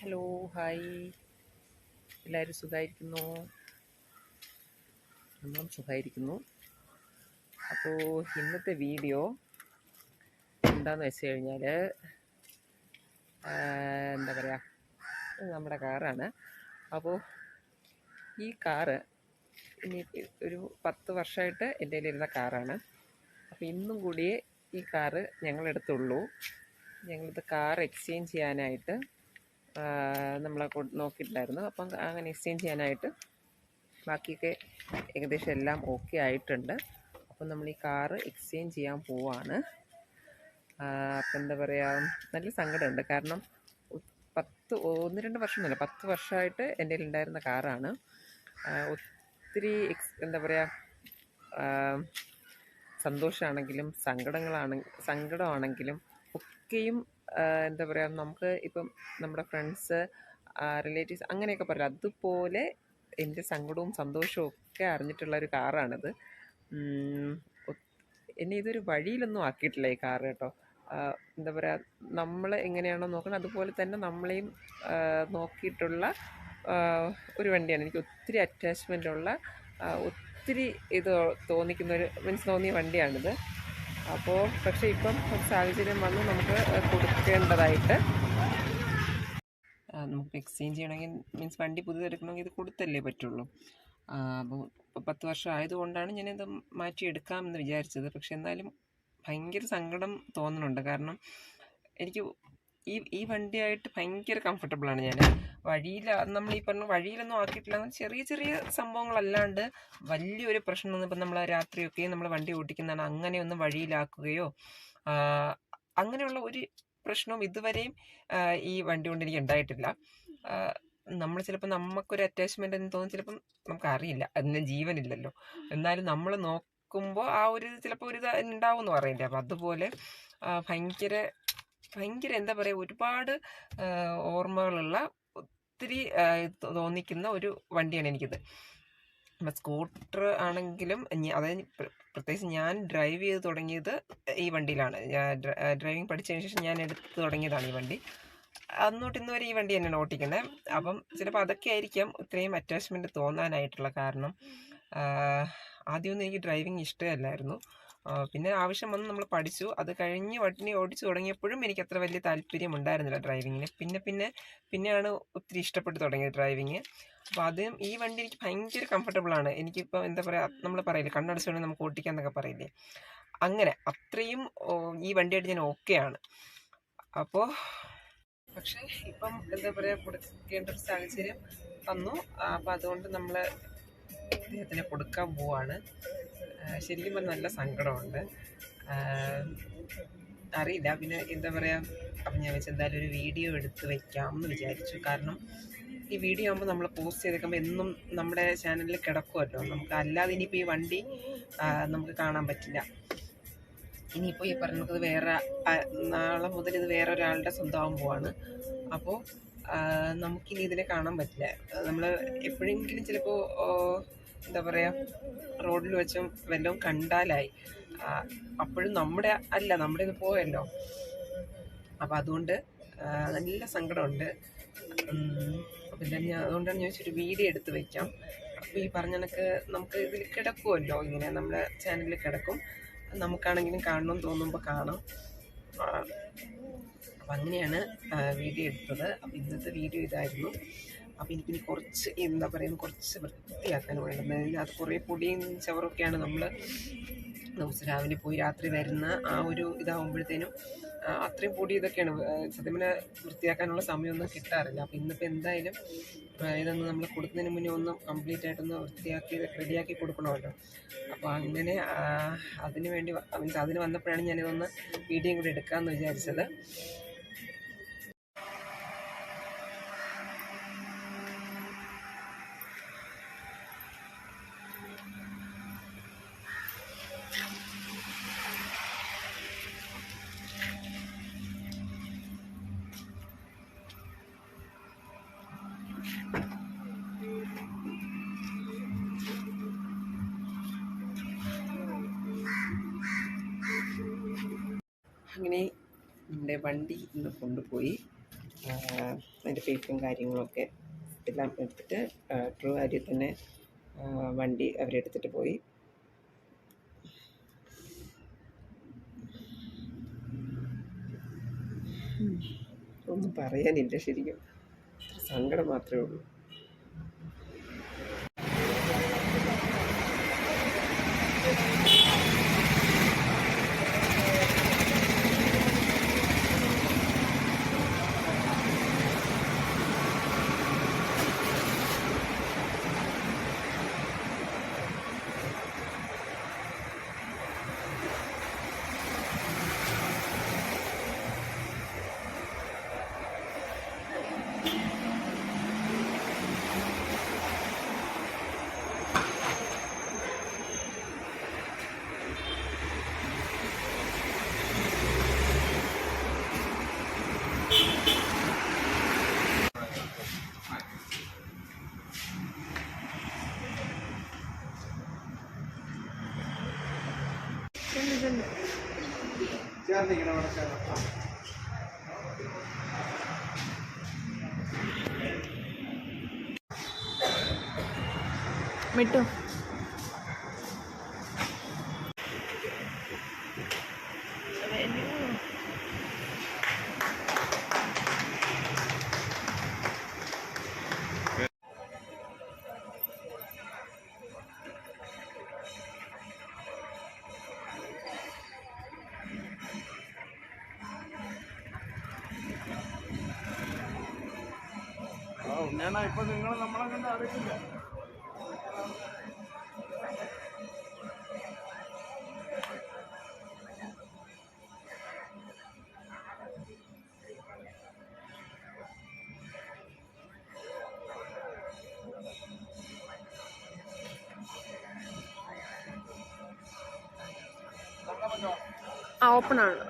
Hello hi, എല്ലാവരും സുഖമായിരിക്കുന്നു? നമ്മളും സുഖമായിരിക്കുന്നു. അപ്പോൾ ഇന്നത്തെ വീഡിയോ എന്താണെന്ന് വെച്ച് കഴിഞ്ഞാൽ എന്താ പറയുക, നമ്മുടെ കാറാണ്. അപ്പോൾ ഈ കാറ് ഇനി ഒരു 10 വർഷമായിട്ട് എൻ്റെ കയ്യിലിരുന്ന കാറാണ്. അപ്പോൾ ഇന്നും കൂടിയേ ഈ കാറ് ഞങ്ങളെടുത്തുള്ളൂ. ഞങ്ങളിത് കാർ എക്സ്ചേഞ്ച് ചെയ്യാനായിട്ട് നമ്മളെ നോക്കിയിട്ടുണ്ടായിരുന്നു. അപ്പം അങ്ങനെ എക്സ്ചേഞ്ച് ചെയ്യാനായിട്ട് ബാക്കിയൊക്കെ ഏകദേശം എല്ലാം ഓക്കെ ആയിട്ടുണ്ട്. അപ്പം നമ്മൾ ഈ കാറ് എക്സ്ചേഞ്ച് ചെയ്യാൻ പോവാണ്. അപ്പം എന്താ പറയുക, നല്ല സങ്കടമുണ്ട്. കാരണം 1-2 വർഷമൊന്നുമല്ല, 10 വർഷമായിട്ട് എൻ്റെ കയ്യിൽ ഉണ്ടായിരുന്ന കാറാണ്. ഒത്തിരി എന്താ പറയുക, സന്തോഷമാണെങ്കിലും സങ്കടമാണെങ്കിലും ഒക്കെയും എന്താ പറയുക, നമുക്ക് ഇപ്പം നമ്മുടെ ഫ്രണ്ട്സ്, റിലേറ്റീവ്സ് അങ്ങനെയൊക്കെ പറയില്ല, അതുപോലെ എൻ്റെ സങ്കടവും സന്തോഷവും ഒക്കെ അറിഞ്ഞിട്ടുള്ള ഒരു കാറാണിത്. എന്നെ ഇതൊരു വഴിയിലൊന്നും ആക്കിയിട്ടില്ല ഈ കാറ് കേട്ടോ. എന്താ പറയുക, നമ്മൾ എങ്ങനെയാണോ നോക്കുന്നത് അതുപോലെ തന്നെ നമ്മളെയും നോക്കിയിട്ടുള്ള ഒരു വണ്ടിയാണ്. എനിക്ക് ഒത്തിരി അറ്റാച്ച്മെൻ്റുള്ള, ഒത്തിരി ഇത് തോന്നിയ വണ്ടിയാണിത്. അപ്പോൾ പക്ഷേ ഇപ്പം ഒരു സാഹചര്യം വന്ന് നമുക്ക് കൊടുക്കേണ്ടതായിട്ട്, നമുക്ക് എക്സ്ചേഞ്ച് ചെയ്യണമെങ്കിൽ മീൻസ് വണ്ടി പുതിയതെടുക്കണമെങ്കിൽ ഇത് കൊടുത്തല്ലേ പറ്റുള്ളൂ. അപ്പോൾ 10 വർഷം ആയതുകൊണ്ടാണ് ഞാനിത് മാറ്റിയെടുക്കാമെന്ന് വിചാരിച്ചത്. പക്ഷെ എന്നാലും ഭയങ്കര സങ്കടം തോന്നുന്നുണ്ട്. കാരണം എനിക്ക് ഈ വണ്ടിയായിട്ട് ഭയങ്കര കംഫർട്ടബിളാണ്. ഞാൻ നമ്മൾ ഈ പറഞ്ഞ വഴിയിലൊന്നും ആക്കിയിട്ടില്ല. ചെറിയ ചെറിയ സംഭവങ്ങളല്ലാണ്ട് വലിയൊരു പ്രശ്നമൊന്നും ഇപ്പം നമ്മൾ രാത്രിയൊക്കെ നമ്മൾ വണ്ടി ഓടിക്കുന്നതാണ് അങ്ങനെയൊന്നും വഴിയിലാക്കുകയോ അങ്ങനെയുള്ള ഒരു പ്രശ്നവും ഇതുവരെയും ഈ വണ്ടി കൊണ്ട് എനിക്ക് ഉണ്ടായിട്ടില്ല. നമ്മൾ ചിലപ്പോൾ നമുക്കൊരു അറ്റാച്ച്മെൻ്റ് എന്ന് തോന്നും, ചിലപ്പം നമുക്കറിയില്ല, അതിന് ജീവനില്ലല്ലോ. എന്നാലും നമ്മൾ നോക്കുമ്പോൾ ആ ഒരു ചിലപ്പോൾ ഒരു ഇത് ഉണ്ടാവും എന്ന് പറയില്ലേ. അപ്പം അതുപോലെ ഭയങ്കര എന്താ പറയുക, ഒരുപാട് ഓർമ്മകളുള്ള, ഒത്തിരി തോന്നിക്കുന്ന ഒരു വണ്ടിയാണ് എനിക്കിത്. അപ്പം സ്കൂട്ടർ ആണെങ്കിലും അതായത് പ്രത്യേകിച്ച് ഞാൻ ഡ്രൈവ് ചെയ്ത് തുടങ്ങിയത് ഈ വണ്ടിയിലാണ്. ഡ്രൈവിംഗ് പഠിച്ചതിന് ശേഷം ഞാൻ എടുത്ത് തുടങ്ങിയതാണ് ഈ വണ്ടി. അന്നോട്ട് ഇന്ന് വരെ ഈ വണ്ടി തന്നെയാണ് ഓട്ടിക്കുന്നത്. അപ്പം ചിലപ്പോൾ അതൊക്കെ ആയിരിക്കാം ഇത്രയും അറ്റാച്ച്മെൻറ്റ് തോന്നാനായിട്ടുള്ള കാരണം. ആദ്യമൊന്നും എനിക്ക് ഡ്രൈവിംഗ് ഇഷ്ടമല്ലായിരുന്നു. പിന്നെ ആവശ്യം വന്ന് നമ്മൾ പഠിച്ചു. അത് കഴിഞ്ഞ് വണ്ടി ഓടിച്ചു തുടങ്ങിയപ്പോഴും എനിക്ക് അത്ര വലിയ താല്പര്യം ഉണ്ടായിരുന്നില്ല ഡ്രൈവിങ്ങിന്. പിന്നെയാണ് ഒത്തിരി ഇഷ്ടപ്പെട്ട് തുടങ്ങിയത് ഡ്രൈവിങ്. അപ്പോൾ അതും ഈ വണ്ടി എനിക്ക് ഭയങ്കര കംഫർട്ടബിളാണ്. എനിക്കിപ്പോൾ എന്താ പറയുക, നമ്മൾ പറയില്ലേ കണ്ണടച്ചുകൊണ്ട് നമുക്ക് ഓട്ടിക്കാന്നൊക്കെ പറയില്ലേ, അങ്ങനെ അത്രയും ഈ വണ്ടിയായിട്ട് ഞാൻ ഓക്കെയാണ്. അപ്പോൾ പക്ഷേ ഇപ്പം എന്താ പറയുക, കൊടുക്കേണ്ട ഒരു സാഹചര്യം വന്നു. അപ്പം അതുകൊണ്ട് നമ്മൾ അദ്ദേഹത്തിന് കൊടുക്കാൻ പോവാണ്. ശരിക്കും പറഞ്ഞാൽ നല്ല സങ്കടമുണ്ട്. അറിയില്ല, പിന്നെ എന്താ പറയുക. അപ്പം ഞാൻ വെച്ച് എന്തായാലും ഒരു വീഡിയോ എടുത്ത് വയ്ക്കാം എന്ന് വിചാരിച്ചു. കാരണം ഈ വീഡിയോ ആകുമ്പോൾ നമ്മൾ പോസ്റ്റ് ചെയ്തേക്കുമ്പോൾ എന്നും നമ്മുടെ ചാനലിൽ കിടക്കുമല്ലോ. നമുക്ക് അല്ലാതെ ഇനിയിപ്പോൾ ഈ വണ്ടി നമുക്ക് കാണാൻ പറ്റില്ല. ഇനിയിപ്പോൾ ഈ പറഞ്ഞത് വേറെ നാളെ മുതൽ ഇത് വേറെ ഒരാളുടെ സ്വന്തമാകാൻ പോവാണ്. അപ്പോൾ നമുക്കിനി ഇതിനെ കാണാൻ പറ്റില്ല. നമ്മൾ എപ്പോഴെങ്കിലും ചിലപ്പോൾ എന്താ പറയുക, റോഡിൽ വെച്ചും വല്ലതും കണ്ടാലായി, അപ്പോഴും നമ്മുടെ ഇത് പോയല്ലോ. അപ്പം അതുകൊണ്ട് നല്ല സങ്കടമുണ്ട്. പിന്നെ അതുകൊണ്ടാണ് ഞാൻ ഒരു വീഡിയോ എടുത്ത് വയ്ക്കാം. അപ്പോൾ ഈ പറഞ്ഞ കണക്ക് നമുക്ക് ഇതിൽ കിടക്കുമല്ലോ, ഇങ്ങനെ നമ്മുടെ ചാനലിൽ കിടക്കും. നമുക്കാണെങ്കിലും കാണണമെന്ന് തോന്നുമ്പോൾ കാണാം. അപ്പം അങ്ങനെയാണ് വീഡിയോ എടുത്തത്. അപ്പം ഇന്നത്തെ വീഡിയോ ഇതായിരുന്നു. അപ്പം എനിക്കിനി കുറച്ച് എന്താ പറയുക, കുറച്ച് വൃത്തിയാക്കാൻ വേണ്ടുന്നത്. അത് കുറേ പൊടിയും ചവറൊക്കെയാണ്. നമ്മൾ ദിവസം രാവിലെ പോയി രാത്രി വരുന്ന ആ ഒരു ഇതാകുമ്പോഴത്തേനും അത്രയും പൊടി ഇതൊക്കെയാണ്. സത്യം പറഞ്ഞാൽ വൃത്തിയാക്കാനുള്ള സമയമൊന്നും കിട്ടാറില്ല. അപ്പം ഇന്നിപ്പോൾ എന്തായാലും ഇതൊന്ന് നമ്മൾ കൊടുക്കുന്നതിന് മുന്നേ ഒന്ന് കംപ്ലീറ്റ് ആയിട്ടൊന്ന് റെഡിയാക്കി കൊടുക്കണമല്ലോ. അപ്പോൾ അങ്ങനെ അതിന് വന്നപ്പോഴാണ് ഞാനിതൊന്ന് വീഡിയോയും കൂടി എടുക്കാമെന്ന് വിചാരിച്ചത്. അങ്ങനെ നമ്മുടെ വണ്ടി ഇന്ന് കൊണ്ടുപോയി അതിൻ്റെ ഫീസും കാര്യങ്ങളൊക്കെ എല്ലാം എടുത്തിട്ട് ട്രൂവാരിയിൽ തന്നെ വണ്ടി അവരെടുത്തിട്ട് പോയി. ഒന്നും പറയാനില്ല, ശരിക്കും സങ്കടം മാത്രമേ ഉള്ളൂ. മിട്ടു ഇപ്പൊ നിങ്ങൾ നമ്മളെ കണ്ട് അറിയില്ല. ഓപ്പൺ ആണ്.